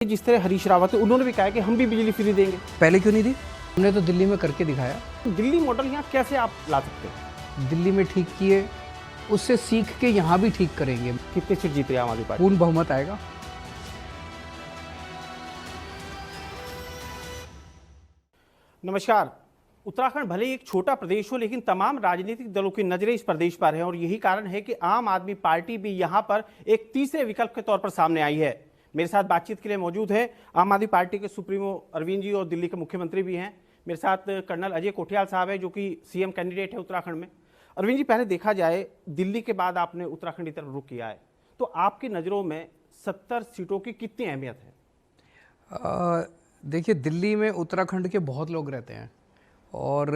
जिस तरह हरीश रावत है, उन्होंने भी कहा है कि हम भी बिजली फ्री देंगे। पहले क्यों नहीं दी? हमने तो दिल्ली में करके दिखाया। दिल्ली मॉडल यहाँ कैसे आप ला सकते हैं? दिल्ली में ठीक किए, उससे सीख के यहाँ भी ठीक करेंगे। कितने सीट जीते आम आदमी पार्टी? पूर्ण बहुमत आएगा। नमस्कार। उत्तराखंड भले ही एक छोटा प्रदेश हो, लेकिन तमाम राजनीतिक दलों की नजरें इस प्रदेश पर हैं और यही कारण है कि आम आदमी पार्टी भी यहाँ पर एक तीसरे विकल्प के तौर पर सामने आई है। मेरे साथ बातचीत के लिए मौजूद है आम आदमी पार्टी के सुप्रीमो अरविंद जी और दिल्ली के मुख्यमंत्री भी हैं। मेरे साथ कर्नल अजय कोठियाल साहब है, जो कि सीएम कैंडिडेट है उत्तराखंड में। अरविंद जी, पहले देखा जाए, दिल्ली के बाद आपने उत्तराखंड की तरफ रुख किया है, तो आपकी नज़रों में 70 सीटों की कितनी अहमियत है? देखिए, दिल्ली में उत्तराखंड के बहुत लोग रहते हैं और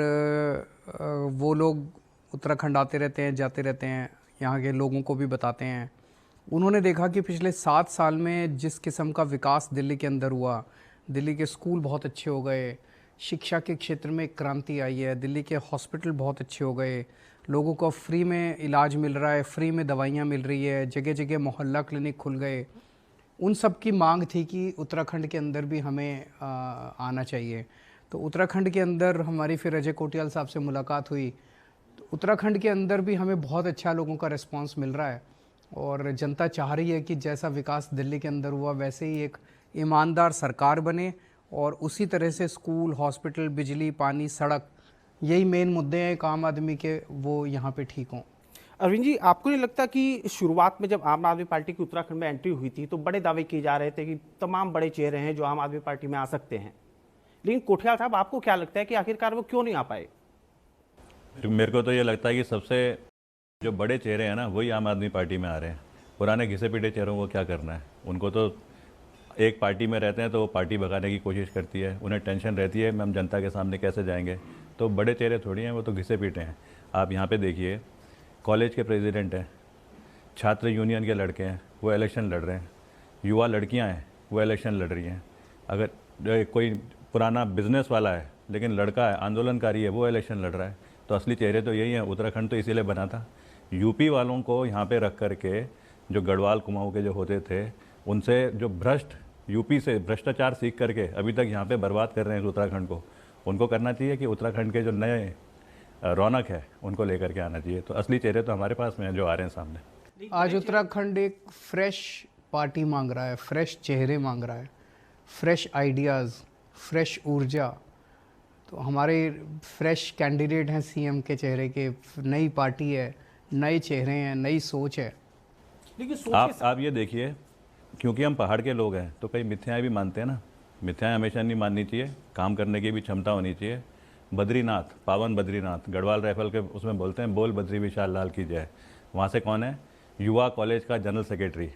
वो लोग उत्तराखंड आते रहते हैं, जाते रहते हैं, यहाँ के लोगों को भी बताते हैं। उन्होंने देखा कि पिछले 7 साल में जिस किस्म का विकास दिल्ली के अंदर हुआ, दिल्ली के स्कूल बहुत अच्छे हो गए, शिक्षा के क्षेत्र में एक क्रांति आई है, दिल्ली के हॉस्पिटल बहुत अच्छे हो गए, लोगों को फ्री में इलाज मिल रहा है, फ्री में दवाइयाँ मिल रही है, जगह जगह मोहल्ला क्लिनिक खुल गए। उन सब की मांग थी कि उत्तराखंड के अंदर भी हमें आना चाहिए। तो उत्तराखंड के अंदर हमारी फिर अजय कोठियाल साहब से मुलाकात हुई। तो उत्तराखंड के अंदर भी हमें बहुत अच्छा लोगों का रिस्पांस मिल रहा है और जनता चाह रही है कि जैसा विकास दिल्ली के अंदर हुआ वैसे ही एक ईमानदार सरकार बने और उसी तरह से स्कूल, हॉस्पिटल, बिजली, पानी, सड़क, यही मेन मुद्दे हैं एक आम आदमी के, वो यहाँ पे ठीक हों। अरविंद जी, आपको नहीं लगता कि शुरुआत में जब आम आदमी पार्टी की उत्तराखंड में एंट्री हुई थी तो बड़े दावे किए जा रहे थे कि तमाम बड़े चेहरे हैं जो आम आदमी पार्टी में आ सकते हैं, लेकिन कोठियाल साहब, आपको क्या लगता है कि आखिरकार वो क्यों नहीं आ पाए? मेरे को तो ये लगता है कि सबसे जो बड़े चेहरे हैं ना, वही आम आदमी पार्टी में आ रहे हैं। पुराने घिसे पीटे चेहरों को क्या करना है? उनको तो एक पार्टी में रहते हैं तो वो पार्टी भगाने की कोशिश करती है, उन्हें टेंशन रहती है हम जनता के सामने कैसे जाएंगे। तो बड़े चेहरे थोड़ी हैं, वो तो घिसे पीटे हैं। आप यहाँ पे देखिए, कॉलेज के प्रेसिडेंट हैं, छात्र यूनियन के लड़के हैं, वो इलेक्शन लड़ रहे हैं, युवा लड़कियाँ हैं, वो इलेक्शन लड़ रही हैं। अगर कोई पुराना बिजनेस वाला है लेकिन लड़का है, आंदोलनकारी है, वो इलेक्शन लड़ रहा है। तो असली चेहरे तो यही हैं। उत्तराखंड तो इसीलिए बना था। यूपी वालों को यहाँ पे रख करके, जो गढ़वाल कुमाऊँ के जो होते थे, उनसे जो भ्रष्ट यूपी से भ्रष्टाचार सीख करके अभी तक यहाँ पे बर्बाद कर रहे हैं उत्तराखंड को, उनको करना चाहिए कि उत्तराखंड के जो नए रौनक है उनको लेकर के आना चाहिए। तो असली चेहरे तो हमारे पास में हैं जो आ रहे हैं सामने। आज उत्तराखंड एक फ्रेश पार्टी मांग रहा है, फ्रेश चेहरे मांग रहा है, फ्रेश आइडियाज़, फ्रेश ऊर्जा। तो हमारे फ्रेश कैंडिडेट हैं सीएम के चेहरे के, नई पार्टी है, नए चेहरे हैं, नई सोच है। लेकिन आप ये देखिए, क्योंकि हम पहाड़ के लोग हैं तो कई मिथ्याएं भी मानते हैं ना। मिथ्याएं हमेशा नहीं माननी चाहिए, काम करने की भी क्षमता होनी चाहिए। बद्रीनाथ, पावन बद्रीनाथ, गढ़वाल राइफल के उसमें बोलते हैं, बोल बद्री विशाल लाल की जय। वहाँ से कौन है? युवा कॉलेज का जनरल सेक्रेटरी।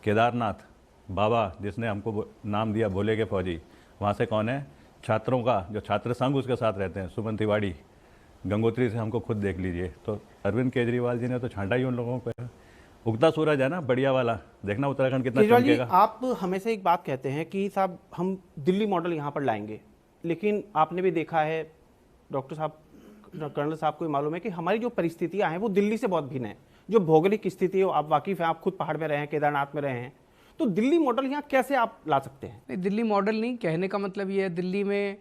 केदारनाथ बाबा, जिसने हमको नाम दिया भोले के फौजी, वहाँ से कौन है? छात्रों का जो छात्र संघ उसके साथ रहते हैं, सुमन तिवारी। गंगोत्री से हमको खुद देख लीजिए। तो अरविंद केजरीवाल जी ने तो छांटा ही उन लोगों पर। उगता सूरज है ना, बढ़िया वाला, देखना उत्तराखंड कितना चमकेगा। आप हमेशा एक बात कहते हैं कि साहब हम दिल्ली मॉडल यहाँ पर लाएंगे, लेकिन आपने भी देखा है, डॉक्टर साहब, कर्नल साहब को मालूम है कि हमारी जो परिस्थितियाँ हैं वो दिल्ली से बहुत भिन्न है। जो भौगोलिक स्थिति है, आप वाकिफ़ हैं, आप खुद पहाड़ में रहे हैं, केदारनाथ में रहे हैं, तो दिल्ली मॉडल यहाँ कैसे आप ला सकते हैं? नहीं, दिल्ली मॉडल नहीं, कहने का मतलब ये है, दिल्ली में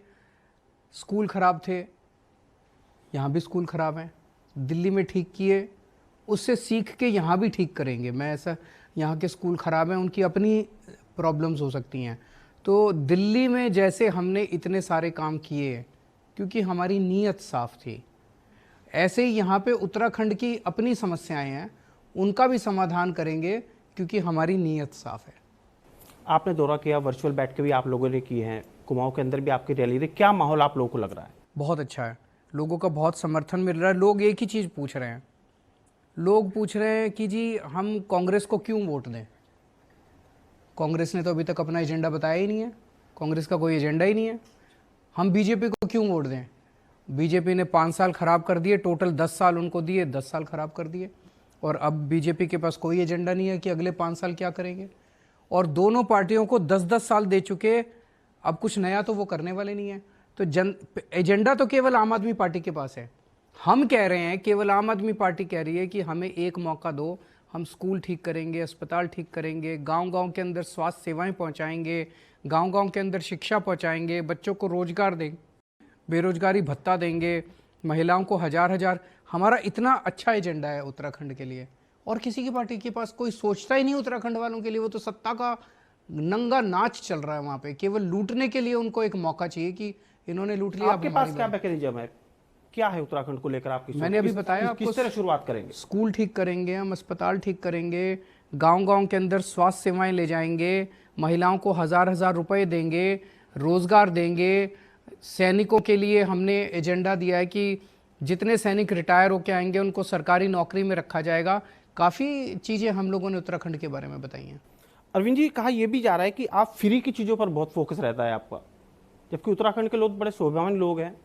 स्कूल ख़राब थे, यहाँ भी स्कूल ख़राब हैं। दिल्ली में ठीक किए, उससे सीख के यहाँ भी ठीक करेंगे। मैं ऐसा, यहाँ के स्कूल ख़राब हैं, उनकी अपनी प्रॉब्लम्स हो सकती हैं। तो दिल्ली में जैसे हमने इतने सारे काम किए क्योंकि हमारी नीयत साफ़ थी, ऐसे ही यहाँ पे उत्तराखंड की अपनी समस्याएं हैं, उनका भी समाधान करेंगे क्योंकि हमारी नीयत साफ़ है। आपने दौरा किया, वर्चुअल बैठ के भी आप लोगों ने की है, कुमाऊं के अंदर भी आपकी रैली रही, क्या माहौल आप लोगों को लग रहा है? बहुत अच्छा है, लोगों का बहुत समर्थन मिल रहा है। लोग एक ही चीज़ पूछ रहे हैं, लोग पूछ रहे हैं कि जी हम कांग्रेस को क्यों वोट दें। कांग्रेस ने तो अभी तक अपना एजेंडा बताया ही नहीं है, कांग्रेस का कोई एजेंडा ही नहीं है। हम बीजेपी को क्यों वोट दें? बीजेपी ने 5 साल ख़राब कर दिए, टोटल 10 साल उनको दिए, 10 साल ख़राब कर दिए, और अब बीजेपी के पास कोई एजेंडा नहीं है कि अगले 5 साल क्या करेंगे। और दोनों पार्टियों को 10-10 साल दे चुके, अब कुछ नया तो वो करने वाले नहीं है। तो एजेंडा तो केवल आम आदमी पार्टी के पास है। हम कह रहे हैं, केवल आम आदमी पार्टी कह रही है कि हमें एक मौका दो, हम स्कूल ठीक करेंगे, अस्पताल ठीक करेंगे, गांव-गांव के अंदर स्वास्थ्य सेवाएं पहुंचाएंगे, गांव-गांव के अंदर शिक्षा पहुंचाएंगे, बच्चों को रोजगार देंगे, बेरोजगारी भत्ता देंगे, महिलाओं को हजार हमारा इतना अच्छा एजेंडा है उत्तराखंड के लिए। और किसी की पार्टी के पास कोई सोचता ही नहीं उत्तराखंड वालों के लिए। वो तो सत्ता का नंगा नाच चल रहा है वहाँ पे, केवल लूटने के लिए उनको एक मौका चाहिए कि इन्होंने लूट लिया। आपके पास क्या मैकेनिज्म है, क्या है उत्तराखंड को लेकर आपकी सोच? मैंने अभी बताया किस तरह शुरुआत करेंगे? स्कूल ठीक करेंगे, हम अस्पताल ठीक करेंगे, गांव-गांव के अंदर स्वास्थ्य सेवाएं ले जाएंगे, महिलाओं को हजार रुपए देंगे, रोजगार देंगे। सैनिकों के लिए हमने एजेंडा दिया है कि जितने सैनिक रिटायर होकर आएंगे उनको सरकारी नौकरी में रखा जाएगा। काफ़ी चीज़ें हम लोगों ने उत्तराखंड के बारे में बताई हैं। अरविंद जी, कहा यह भी जा रहा है कि आप फ्री की चीज़ों पर बहुत फोकस रहता है आपका, जबकि उत्तराखंड के लोग बड़े स्वाभिमानी लोग हैं,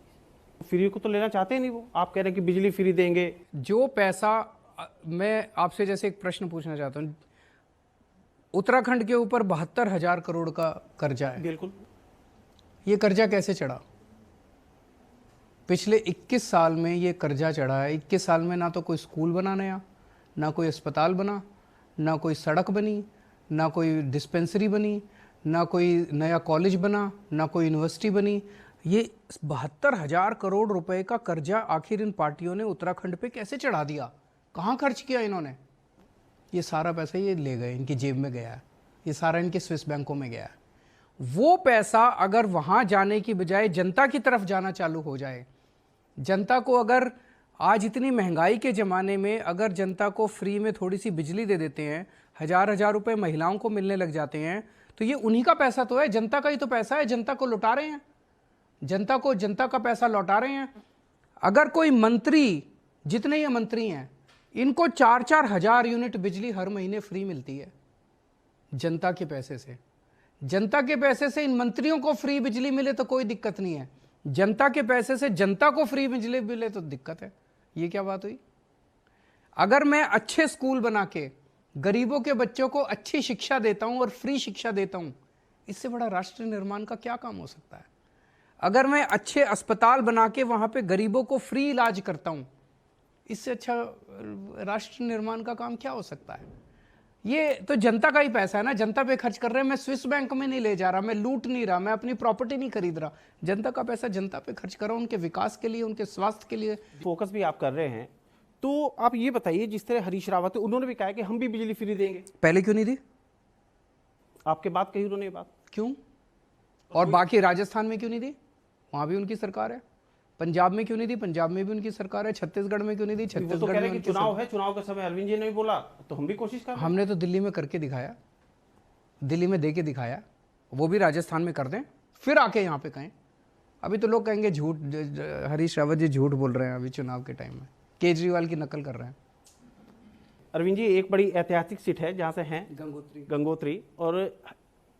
फ्री को तो लेना चाहते ही नहीं। वो आप कह रहे हैं कि बिजली फ्री देंगे। जो पैसा, मैं आपसे जैसे एक प्रश्न पूछना चाहता हूँ, उत्तराखंड के ऊपर 72,000 करोड़ का कर्जा है। बिल्कुल। ये कर्जा कैसे चढ़ा? पिछले 21 साल में ये कर्जा चढ़ा है। 21 साल में ना तो कोई स्कूल बना नया, ना कोई अस्पताल बना, ना कोई सड़क बनी, ना कोई डिस्पेंसरी बनी, ना कोई नया कॉलेज बना, ना कोई यूनिवर्सिटी बनी। ये 72,000 करोड़ रुपए का कर्जा आखिर इन पार्टियों ने उत्तराखंड पे कैसे चढ़ा दिया? कहाँ खर्च किया इन्होंने? ये सारा पैसा ये ले गए, इनकी जेब में गया है, ये सारा इनके स्विस बैंकों में गया है। वो पैसा अगर वहाँ जाने की बजाय जनता की तरफ जाना चालू हो जाए, जनता को अगर आज इतनी महंगाई के ज़माने में अगर जनता को फ्री में थोड़ी सी बिजली दे देते हैं, हजार रुपए महिलाओं को मिलने लग जाते हैं, तो ये उन्हीं का पैसा तो है, जनता का ही तो पैसा है। जनता को लौटा रहे हैं, जनता का पैसा लौटा रहे हैं। अगर कोई मंत्री, जितने ये मंत्री हैं, इनको 4-4 हजार यूनिट बिजली हर महीने फ्री मिलती है जनता के पैसे से। जनता के पैसे से इन मंत्रियों को फ्री बिजली मिले तो कोई दिक्कत नहीं है, जनता के पैसे से जनता को फ्री बिजली मिले तो दिक्कत है। ये क्या बात हुई? अगर मैं अच्छे स्कूल बना के गरीबों के बच्चों को अच्छी शिक्षा देता हूं और फ्री शिक्षा देता हूं, इससे बड़ा राष्ट्र निर्माण का क्या काम हो सकता है? अगर मैं अच्छे अस्पताल बना के वहां पे गरीबों को फ्री इलाज करता हूं, इससे अच्छा राष्ट्र निर्माण का काम क्या हो सकता है? ये तो जनता का ही पैसा है ना, जनता पे खर्च कर रहे हैं। मैं स्विस बैंक में नहीं ले जा रहा, मैं लूट नहीं रहा, मैं अपनी प्रॉपर्टी नहीं खरीद रहा। जनता का पैसा जनता पे खर्च कर रहा हूं, उनके विकास के लिए, उनके स्वास्थ्य के लिए। फोकस भी आप कर रहे हैं, तो आप ये बताइए, जिस तरह हरीश रावत है, उन्होंने भी कहा है कि हम भी बिजली फ्री देंगे। पहले क्यों नहीं दी? आपके बात कही उन्होंने ये बात, क्यों? और बाकी राजस्थान में क्यों नहीं दी? वहां भी उनकी सरकार है। पंजाब में क्यों नहीं दी? पंजाब में भी उनकी सरकार है। छत्तीसगढ़ में क्यों नहीं दी? वो तो कह छत्तीसगढ़ रहे में कि उनकी चुनाव है, चुनाव के समय अरविंद जी ने भी बोला, तो हम भी कोशिश कर रहे हैं। हमने तो दिल्ली में करके दिखाया, दिल्ली में दे के दिखाया, वो भी राजस्थान में कर दें, फिर आके यहाँ पे कहें। अभी तो लोग कहेंगे झूठ, हरीश रावत जी झूठ बोल रहे हैं अभी चुनाव के टाइम में, केजरीवाल की नकल कर रहे हैं। अरविंद जी, एक बड़ी ऐतिहासिक सीट है जहाँ से हैं गंगोत्री, और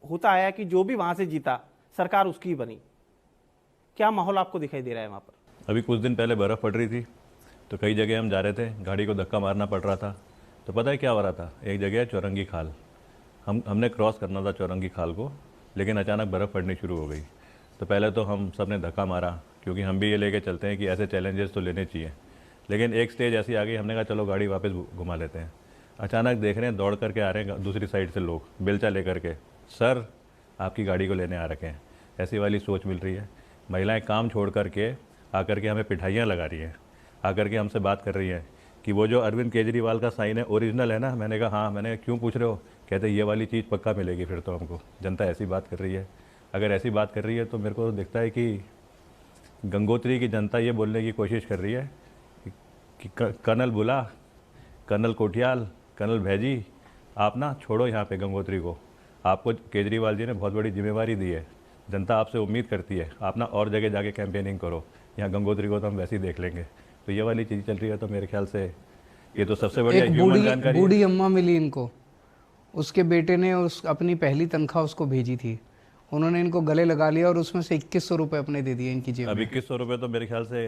होता आया कि जो भी वहाँ से जीता सरकार उसकी ही बनी। क्या माहौल आपको दिखाई दे रहा है वहाँ पर? अभी कुछ दिन पहले बर्फ़ पड़ रही थी, तो कई जगह हम जा रहे थे, गाड़ी को धक्का मारना पड़ रहा था। तो पता है क्या हो रहा था? एक जगह है चौरंगी खाल, हमने क्रॉस करना था चौरंगी खाल को, लेकिन अचानक बर्फ़ पड़नी शुरू हो गई। तो पहले तो हम सब ने धक्का मारा, क्योंकि हम भी ये लेके चलते हैं कि ऐसे चैलेंजेस तो लेने चाहिए। लेकिन एक स्टेज ऐसी आ गई, हमने कहा चलो गाड़ी वापस घुमा लेते हैं। अचानक देख रहे हैं दौड़ करके आ रहे हैं दूसरी साइड से लोग बेलचा लेकर के, सर आपकी गाड़ी को लेने आ रखे हैं। ऐसी वाली सोच मिल रही है। महिलाएं काम छोड़ करके आकर के हमें पिठाइयाँ लगा रही हैं, आकर के हमसे बात कर रही हैं कि वो जो अरविंद केजरीवाल का साइन है ओरिजिनल है ना? मैंने कहा हाँ। मैंने क्यों पूछ रहे हो? कहते ये वाली चीज़ पक्का मिलेगी फिर तो हमको। जनता ऐसी बात कर रही है। अगर ऐसी बात कर रही है तो मेरे को दिखता है कि गंगोत्री की जनता ये बोलने की कोशिश कर रही है कि कर्नल बुला, कर्नल कोठियाल, कर्नल भैजी, आप ना छोड़ो यहाँ पे गंगोत्री को। आपको केजरीवाल जी ने बहुत बड़ी जिम्मेवारी दी है, जनता आपसे उम्मीद करती है, आप ना और जगह जाके कैंपेनिंग करो, यहाँ गंगोत्री को तो हम वैसे ही देख लेंगे। तो ये वाली चीज़ चल रही है। तो मेरे ख्याल से ये तो सबसे बढ़िया ह्यूमन जानकारी। बूढ़ी अम्मा मिली इनको, उसके बेटे ने उस अपनी पहली तनख्वाह उसको भेजी थी, उन्होंने इनको गले लगा लिया और उसमें से 2100 रुपये अपने दे दिए इनकी जेब में। अब 2100 रुपये तो मेरे ख्याल से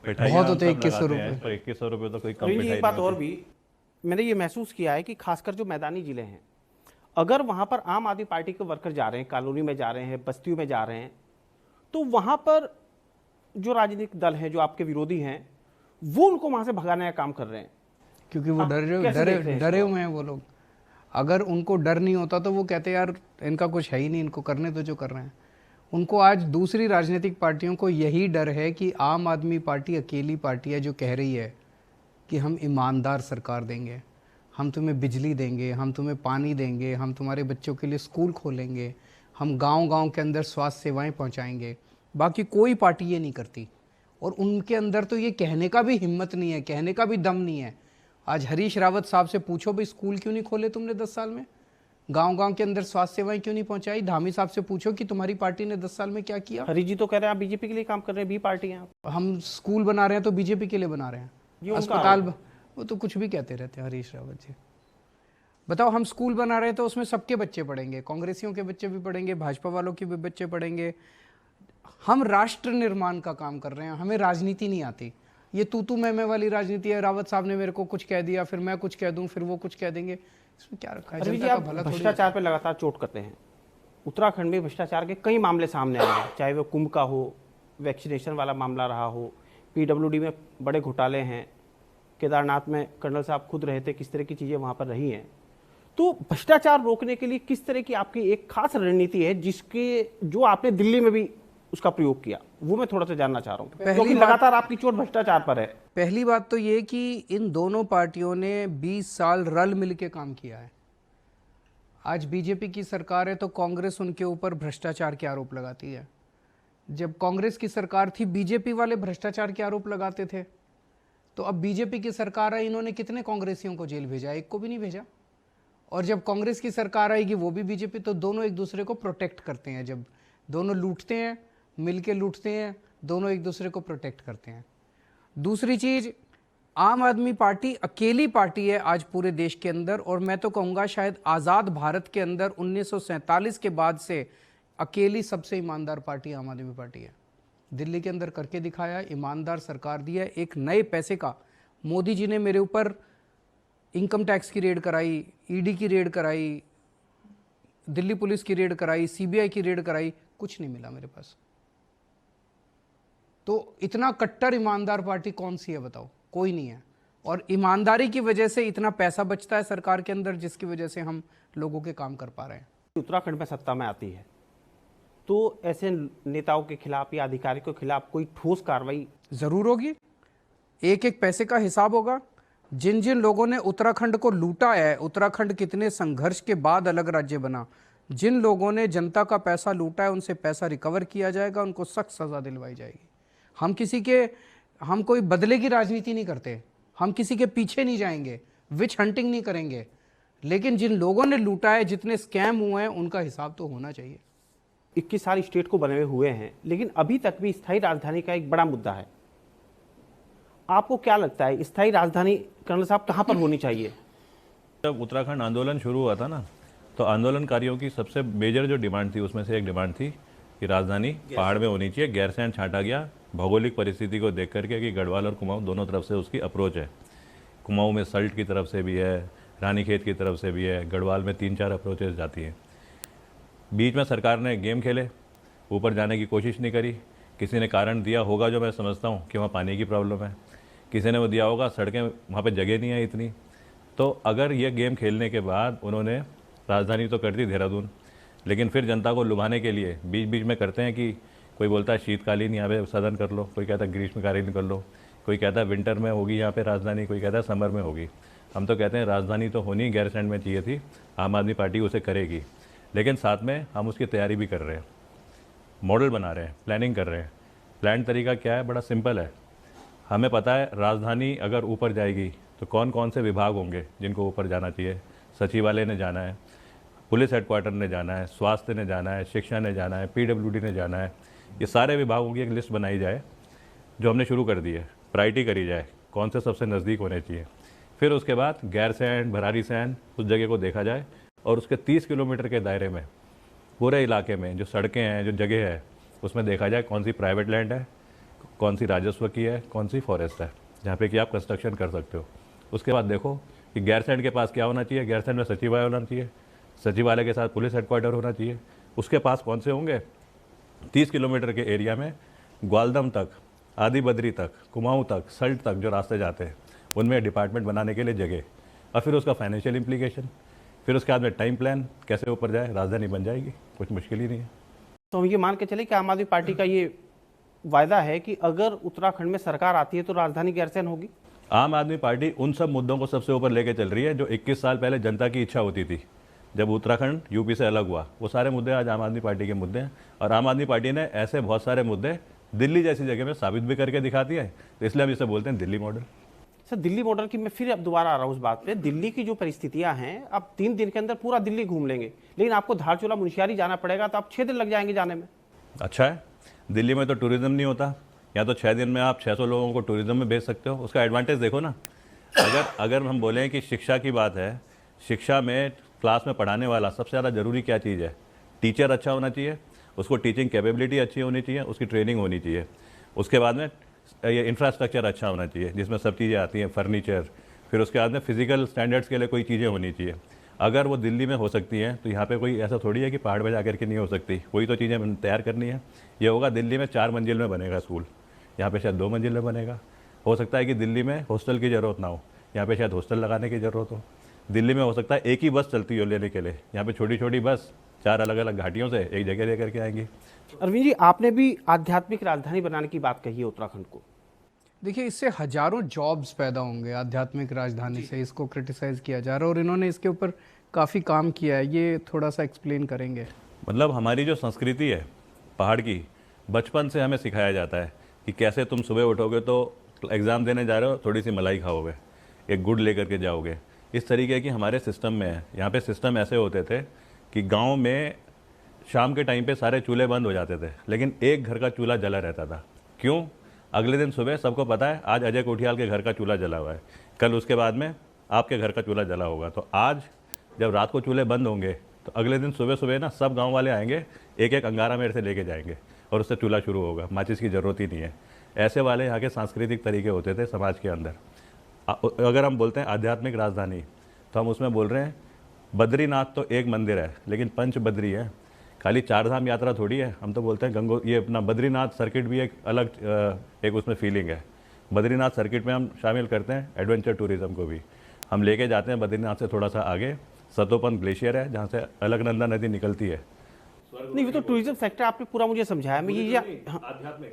बहुत होते हैं 2100 रुपये। तो 2100 रुपये तो कोई कम एक मिठाई बात नहीं और होती। भी मैंने ये महसूस किया है कि खासकर जो मैदानी जिले हैं, अगर वहां पर आम आदमी पार्टी के वर्कर जा रहे हैं, कॉलोनी में जा रहे हैं, बस्तियों में जा रहे हैं, तो वहां पर जो राजनीतिक दल हैं, जो आपके विरोधी हैं, वो उनको वहां से भगाने का काम कर रहे हैं। क्योंकि वो कैसे देख रहे हैं डरे इसको? हुए हैं वो लोग। अगर उनको डर नहीं होता तो वो कहते यार इनका कुछ है ही नहीं, इनको करने दो जो कर रहे हैं। उनको आज दूसरी राजनीतिक पार्टियों को यही डर है कि आम आदमी पार्टी अकेली पार्टी है जो कह रही है कि हम ईमानदार सरकार देंगे, हम तुम्हें बिजली देंगे, हम तुम्हें पानी देंगे, हम तुम्हारे बच्चों के लिए स्कूल खोलेंगे, हम गांव-गांव के अंदर स्वास्थ्य सेवाएं पहुंचाएंगे। बाकी कोई पार्टी ये नहीं करती, और उनके अंदर तो ये कहने का भी हिम्मत नहीं है, कहने का भी दम नहीं है। आज हरीश रावत साहब से पूछो भाई स्कूल क्यों नहीं खोले तुमने 10 साल में, गांव-गांव के अंदर स्वास्थ्य सेवाएं क्यों नहीं पहुंचाई। धामी साहब से पूछो कि तुम्हारी पार्टी ने 10 साल में क्या किया। हरीश जी तो कह रहे हैं आप बीजेपी के लिए काम कर रहे हैं, बी पार्टी हैं आप। हम स्कूल बना रहे हैं तो बीजेपी के लिए बना रहे हैं, ये उनका अस्पताल वो तो कुछ भी कहते रहते हैं हरीश रावत जी। बताओ, हम स्कूल बना रहे हैं तो उसमें सबके बच्चे पढ़ेंगे, कांग्रेसियों के बच्चे भी पढ़ेंगे, भाजपा वालों के भी बच्चे पढ़ेंगे। हम राष्ट्र निर्माण का काम कर रहे हैं, हमें राजनीति नहीं आती। ये तू मैं वाली राजनीति है, रावत साहब ने मेरे को कुछ कह दिया, फिर मैं कुछ कह दूं, फिर वो कुछ कह देंगे, इसमें क्या रखा है। हरीश जी जनता का आप भला थोड़ी है। भ्रष्टाचार पे लगातार चोट करते हैं। उत्तराखंड में भ्रष्टाचार के कई मामले सामने आए हैं, चाहे वो कुंभ का हो, वैक्सीनेशन वाला मामला रहा हो, पीडब्ल्यूडी में बड़े घोटाले हैं, केदारनाथ में कर्नल साहब खुद रहे थे, किस तरह की चीज़ें वहाँ पर रही हैं। तो भ्रष्टाचार रोकने के लिए किस तरह की आपकी एक खास रणनीति है जो आपने दिल्ली में भी उसका प्रयोग किया, वो मैं थोड़ा सा जानना चाह रहा हूँ, क्योंकि लगातार आपकी चोट भ्रष्टाचार पर है। पहली बात तो ये कि इन दोनों पार्टियों ने 20 साल रल मिल के काम किया है। आज बीजेपी की सरकार है तो कांग्रेस उनके ऊपर भ्रष्टाचार के आरोप लगाती है। जब कांग्रेस की सरकार थी, बीजेपी वाले भ्रष्टाचार के आरोप लगाते थे। तो अब बीजेपी की सरकार आई, इन्होंने कितने कांग्रेसियों को जेल भेजा? एक को भी नहीं भेजा। और जब कांग्रेस की सरकार आएगी वो भी बीजेपी, तो दोनों एक दूसरे को प्रोटेक्ट करते हैं। जब दोनों लूटते हैं, मिलके लूटते हैं, दोनों एक दूसरे को प्रोटेक्ट करते हैं। दूसरी चीज, आम आदमी पार्टी अकेली पार्टी है आज पूरे देश के अंदर, और मैं तो कहूँगा शायद आज़ाद भारत के अंदर 1947 के बाद से अकेली सबसे ईमानदार पार्टी आम आदमी पार्टी है। दिल्ली के अंदर करके दिखाया, ईमानदार सरकार दी है। एक नए पैसे का मोदी जी ने मेरे ऊपर इनकम टैक्स की रेड कराई, ईडी की रेड कराई, दिल्ली पुलिस की रेड कराई, सीबीआई की रेड कराई, कुछ नहीं मिला मेरे पास। तो इतना कट्टर ईमानदार पार्टी कौन सी है बताओ? कोई नहीं है। और ईमानदारी की वजह से इतना पैसा बचता है सरकार के अंदर, जिसकी वजह से हम लोगों के काम कर पा रहे हैं। उत्तराखंड में सत्ता में आती है तो ऐसे नेताओं के खिलाफ या अधिकारियों के खिलाफ कोई ठोस कार्रवाई जरूर होगी। एक एक पैसे का हिसाब होगा। जिन जिन लोगों ने उत्तराखंड को लूटा है, उत्तराखंड कितने संघर्ष के बाद अलग राज्य बना, जिन लोगों ने जनता का पैसा लूटा है उनसे पैसा रिकवर किया जाएगा, उनको सख्त सजा दिलवाई जाएगी। हम कोई बदले की राजनीति नहीं करते, हम किसी के पीछे नहीं जाएंगे, विच हंटिंग नहीं करेंगे, लेकिन जिन लोगों ने लूटा है, जितने स्कैम हुए हैं, उनका हिसाब तो होना चाहिए। 21 साल स्टेट को बने हुए हैं, लेकिन अभी तक भी स्थायी राजधानी का एक बड़ा मुद्दा है। आपको क्या लगता है स्थायी राजधानी कर्नल साहब कहां पर होनी चाहिए? जब उत्तराखंड आंदोलन शुरू हुआ था ना, तो आंदोलनकारियों की सबसे मेजर जो डिमांड थी, उसमें से एक डिमांड थी कि राजधानी पहाड़ में होनी चाहिए। गैरसैंण छांटा गया भौगोलिक परिस्थिति को देख करके कि गढ़वाल और कुमाऊं दोनों तरफ से उसकी अप्रोच है। कुमाऊं में सल्ट की तरफ से भी है, रानीखेत की तरफ से भी है, गढ़वाल में 3-4 अप्रोचेस जाती हैं। बीच में सरकार ने गेम खेले, ऊपर जाने की कोशिश नहीं करी। किसी ने कारण दिया होगा, जो मैं समझता हूँ कि वहाँ पानी की प्रॉब्लम है, किसी ने वो दिया होगा सड़कें वहाँ पे जगह नहीं है इतनी। तो अगर ये गेम खेलने के बाद उन्होंने राजधानी तो कर दी देहरादून, लेकिन फिर जनता को लुभाने के लिए बीच बीच में करते हैं कि कोई बोलता है शीतकालीन यहाँ पे सदन कर लो, कोई कहता है ग्रीष्मकालीन कर लो, कोई कहता है विंटर में होगी यहाँ पे राजधानी, कोई कहता है समर में होगी। हम तो कहते हैं राजधानी तो होनी गैरसैंण में चाहिए थी, आम आदमी पार्टी उसे करेगी, लेकिन साथ में हम उसकी तैयारी भी कर रहे हैं, मॉडल बना रहे हैं, प्लानिंग कर रहे हैं। प्लान तरीका क्या है? बड़ा सिंपल है। हमें पता है राजधानी अगर ऊपर जाएगी तो कौन कौन से विभाग होंगे जिनको ऊपर जाना चाहिए। सचिवालय ने जाना है, पुलिस हेडक्वार्टर ने जाना है, स्वास्थ्य ने जाना है, शिक्षा ने जाना है, पीडब्ल्यूडी ने जाना है। ये सारे विभागों की एक लिस्ट बनाई जाए, जो हमने शुरू कर दी है। प्रायोरिटी करी जाए कौन से सबसे नज़दीक होने चाहिए। फिर उसके बाद गैरसैंण, भरारीसैंण उस जगह को देखा जाए, और उसके 30 किलोमीटर के दायरे में पूरे इलाके में जो सड़कें हैं, जो जगह है, उसमें देखा जाए कौन सी प्राइवेट लैंड है, कौन सी राजस्व की है, कौन सी फॉरेस्ट है, जहाँ पे कि आप कंस्ट्रक्शन कर सकते हो। उसके बाद देखो कि गैरसैंण के पास क्या होना चाहिए। गैरसैंण में सचिवालय होना चाहिए, सचिवालय के साथ पुलिस हेडक्वार्टर होना चाहिए। उसके पास कौन से होंगे? 30 किलोमीटर के एरिया में ग्वालदम तक, आदिबद्री तक, कुमाऊं तक, सल्ट तक जो रास्ते जाते हैं, उनमें डिपार्टमेंट बनाने के लिए जगह, और फिर उसका फाइनेंशियल इम्प्लीकेशन, फिर उसके बाद में टाइम प्लान कैसे ऊपर जाए, राजधानी बन जाएगी, कुछ मुश्किल ही नहीं है। तो हम ये मान के चले कि आम आदमी पार्टी का ये वायदा है कि अगर उत्तराखंड में सरकार आती है तो राजधानी गैरसैंण होगी। आम आदमी पार्टी उन सब मुद्दों को सबसे ऊपर लेके चल रही है जो 21 साल पहले जनता की इच्छा होती थी जब उत्तराखंड यूपी से अलग हुआ। वो सारे मुद्दे आज आम आदमी पार्टी के मुद्दे हैं, और आम आदमी पार्टी ने ऐसे बहुत सारे मुद्दे दिल्ली जैसी जगह में साबित भी करके दिखा दिया है। तो इसलिए हम इसे बोलते हैं Delhi model. Sir, Delhi model की मैं फिर अब दोबारा आ रहा हूँ उस बात पे। दिल्ली की जो परिस्थितियां हैं, अब 3 दिन के अंदर पूरा दिल्ली घूम लेंगे, लेकिन आपको धारचूला मुंशियारी जाना पड़ेगा, तो आप 6 दिन लग जाएंगे जाने में। अच्छा है, दिल्ली में तो टूरिज्म नहीं होता, या तो 6 दिन में आप 600 लोगों को टूरिज्म में भेज सकते हो। उसका एडवांटेज देखो ना। अगर हम बोलें कि शिक्षा की बात है, शिक्षा में क्लास में पढ़ाने वाला सबसे ज़्यादा ज़रूरी क्या चीज़ है? टीचर अच्छा होना चाहिए, उसको टीचिंग कैपेबिलिटी अच्छी होनी चाहिए, उसकी ट्रेनिंग होनी चाहिए। उसके बाद में ये इंफ्रास्ट्रक्चर अच्छा होना चाहिए जिसमें सब चीज़ें आती हैं, फर्नीचर। फिर उसके बाद में फिजिकल स्टैंडर्ड्स के लिए कोई चीज़ें होनी चाहिए। अगर वो दिल्ली में हो सकती हैं तो यहाँ पे कोई ऐसा थोड़ी है कि पहाड़ पे जा करके नहीं हो सकती। कोई तो चीज़ें तैयार करनी है। ये होगा दिल्ली में 4 मंजिल में बनेगा स्कूल, यहाँ पे शायद 2 मंजिल में बनेगा। हो सकता है कि दिल्ली में हॉस्टल की ज़रूरत ना हो, यहाँ पे शायद हॉस्टल लगाने की ज़रूरत हो। दिल्ली में हो सकता है एक ही बस चलती हो लेने के लिए, यहाँ पे छोटी छोटी बस 4 अलग अलग घाटियों से एक जगह लेकर के आएंगी। अरविंद जी, आपने भी आध्यात्मिक राजधानी बनाने की बात कही है उत्तराखंड को। देखिए, इससे हजारों जॉब्स पैदा होंगे आध्यात्मिक राजधानी से। इसको क्रिटिसाइज किया जा रहा है और इन्होंने इसके ऊपर काफ़ी काम किया है। ये थोड़ा सा एक्सप्लेन करेंगे। मतलब हमारी जो संस्कृति है पहाड़ की, बचपन से हमें सिखाया जाता है कि कैसे तुम सुबह उठोगे तो एग्ज़ाम देने जा रहे हो, थोड़ी सी मलाई खाओगे, एक गुड़ लेकर के जाओगे। इस तरीके की हमारे सिस्टम में है। यहाँ पे सिस्टम ऐसे होते थे कि गांव में शाम के टाइम पे सारे चूल्हे बंद हो जाते थे, लेकिन एक घर का चूल्हा जला रहता था। क्यों? अगले दिन सुबह सबको पता है आज अजय कोठियाल के घर का चूल्हा जला हुआ है, कल उसके बाद में आपके घर का चूल्हा जला होगा। तो आज जब रात को चूल्हे बंद होंगे तो अगले दिन सुबह सुबह ना सब गांव वाले आएंगे, एक एक अंगारा मेरे से लेके जाएंगे और उससे चूल्हा शुरू होगा। माचिस की ज़रूरत ही नहीं है। ऐसे वाले यहाँ के सांस्कृतिक तरीके होते थे समाज के अंदर। अगर हम बोलते हैं आध्यात्मिक राजधानी, तो हम उसमें बोल रहे हैं बद्रीनाथ तो एक मंदिर है, लेकिन पंच बद्री है, खाली 4 धाम यात्रा थोड़ी है। हम तो बोलते हैं ये अपना बद्रीनाथ सर्किट भी एक अलग एक उसमें फीलिंग है। बद्रीनाथ सर्किट में हम शामिल करते हैं एडवेंचर टूरिज़्म को भी। हम लेके जाते हैं बद्रीनाथ से थोड़ा सा आगे सतोपन ग्लेशियर है, जहाँ से अलकनंदा नदी निकलती है। नहीं, वो तो टूरिज्म सेक्टर आपने पूरा मुझे समझाया। मैं ये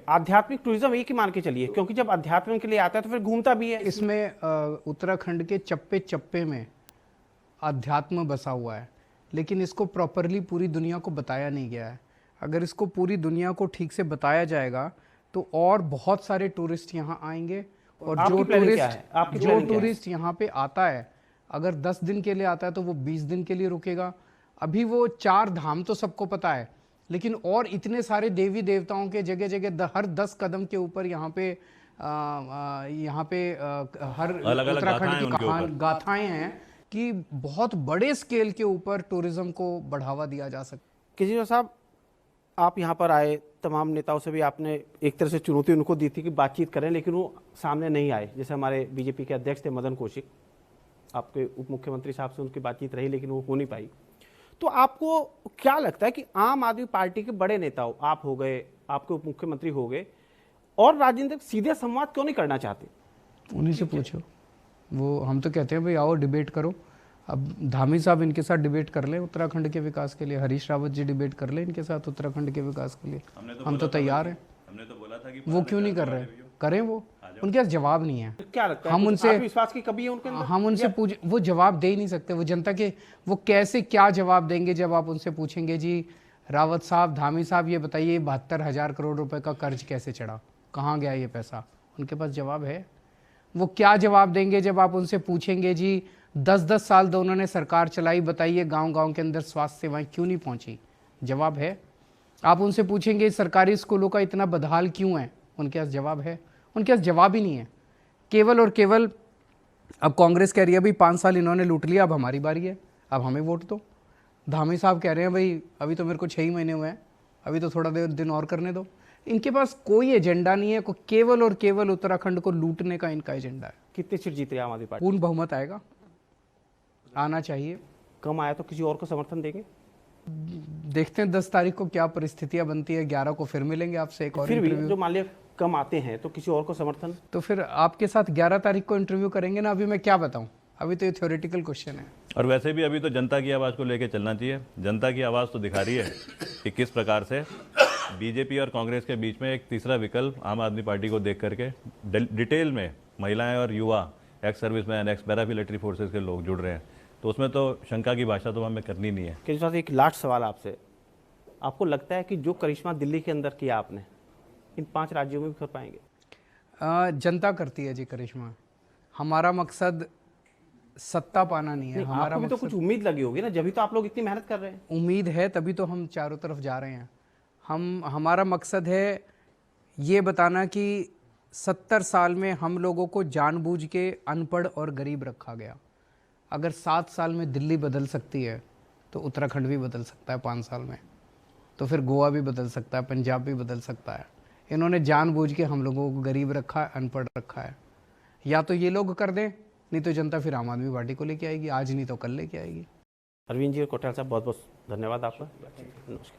आध्यात्मिक टूरिज्म एक ही मान के चलिए, क्योंकि जब अध्यात्म के लिए आता है तो फिर घूमता भी है। इसमें उत्तराखंड के चप्पे चप्पे में अध्यात्म बसा हुआ है, लेकिन इसको प्रॉपरली पूरी दुनिया को बताया नहीं गया है। अगर इसको पूरी दुनिया को ठीक से बताया जाएगा तो और बहुत सारे टूरिस्ट यहाँ आएंगे। और जो टूरिस्ट यहाँ पे आता है, अगर 10 दिन के लिए आता है तो वो 20 दिन के लिए रुकेगा। अभी वो 4 धाम तो सबको पता है, लेकिन और इतने सारे देवी देवताओं के जगह जगह हर 10 कदम के ऊपर यहाँ पे हर उत्तराखंड की गाथाएं हैं कि बहुत बड़े स्केल के ऊपर टूरिज्म को बढ़ावा दिया जा सकता है। केजरीवाल साहब, आप यहाँ पर आए, तमाम नेताओं से भी आपने एक तरह से चुनौती उनको दी थी कि बातचीत करें, लेकिन वो सामने नहीं आए। जैसे हमारे बीजेपी के अध्यक्ष थे मदन कौशिक, आपके उप मुख्यमंत्री साहब से उनकी बातचीत रही लेकिन वो हो नहीं पाई। तो आपको क्या लगता है कि आम आदमी पार्टी के बड़े नेताओं, आप हो गए, आपके उप मुख्यमंत्री हो गए, और राजनीतिक सीधे संवाद क्यों नहीं करना चाहते? उन्हीं से पूछो। वो हम तो कहते हैं भाई आओ डिबेट करो। अब धामी साहब इनके साथ डिबेट कर लें उत्तराखंड के विकास के लिए, हरीश रावत जी डिबेट कर लें इनके साथ उत्तराखंड के विकास के लिए। हम तो तैयार हैं। हमने तो बोला था कि वो क्यों नहीं कर रहे? करें। वो उनके पास जवाब नहीं है। क्या लगता है, हम उनसे विश्वास की कमी है उनके अंदर? हम उनसे पूछ, वो जवाब दे ही नहीं सकते। वो जनता के वो कैसे क्या जवाब देंगे जब आप उनसे पूछेंगे जी रावत साहब, धामी साहब, ये बताइए 72,000 करोड़ रुपए का कर्ज कैसे चढ़ा, कहाँ गया ये पैसा? उनके पास जवाब है? वो क्या जवाब देंगे जब आप उनसे पूछेंगे जी 10-10 साल दोनों ने सरकार चलाई, बताइए गांव-गांव के अंदर स्वास्थ्य सेवाएं क्यों नहीं पहुंची? जवाब है? आप उनसे पूछेंगे सरकारी स्कूलों का इतना बदहाल क्यों है? उनके पास जवाब है? उनके पास जवाब ही नहीं है। केवल और केवल अब कांग्रेस कह रही है भाई 5 साल इन्होंने लूट लिया, अब हमारी बारी है, अब हमें वोट दो। धामी साहब कह रहे हैं भाई अभी तो मेरे को 6 ही महीने हुए हैं, अभी तो थोड़ा दिन और करने दो। इनके पास कोई एजेंडा नहीं है, केवल और केवल उत्तराखंड को लूटने का इनका एजेंडा है। कितने सीट जीत रही है आम आदमी पार्टी? पूर्ण बहुमत आएगा, आना चाहिए। कम आया तो किसी और को समर्थन देंगे? देखते हैं 10 तारीख को क्या परिस्थितियां बनती है। 11 को फिर मिलेंगे आपसे एक और फिर भी इंटरव्यू। जो मान लिया कम आते हैं तो किसी और को समर्थन? तो फिर आपके साथ 11 तारीख को इंटरव्यू करेंगे ना, अभी मैं क्या बताऊं, अभी तो ये थ्योरेटिकल क्वेश्चन है। और वैसे भी अभी तो जनता की आवाज़ को लेके चलना चाहिए। जनता की आवाज़ तो दिखा रही है कि किस प्रकार से बीजेपी और कांग्रेस के बीच में एक तीसरा विकल्प आम आदमी पार्टी को देख करके डिटेल में महिलाएं और युवा, ex serviceman, x paramilitary forces के लोग जुड़ रहे हैं। तो उसमें तो शंका की भाषा तो हमें करनी नहीं है। केजरीवाल एक लास्ट सवाल आपसे, आपको लगता है कि जो करिश्मा दिल्ली के अंदर किया आपने इन 5 राज्यों में भी कर पाएंगे? जनता करती है जी करिश्मा। हमारा मकसद सत्ता पाना नहीं है, हमारा आपको भी तो कुछ उम्मीद लगी होगी ना, जब तो आप लोग इतनी मेहनत कर रहे हैं। उम्मीद है तभी तो हम चारों तरफ जा रहे हैं। हमारा मकसद है ये बताना कि 70 साल में हम लोगों को जानबूझ के अनपढ़ और गरीब रखा गया। अगर 7 साल में दिल्ली बदल सकती है तो उत्तराखंड भी बदल सकता है 5 साल में, तो फिर गोवा भी बदल सकता है, पंजाब भी बदल सकता है। इन्होंने जानबूझ के हम लोगों को गरीब रखा है, अनपढ़ रखा है। या तो ये लोग कर दें, नहीं तो जनता फिर आम आदमी पार्टी को लेके आएगी, आज नहीं तो कल लेके आएगी। अरविंद जी और कोटाल साहब, बहुत बहुत धन्यवाद आपका। नमस्कार।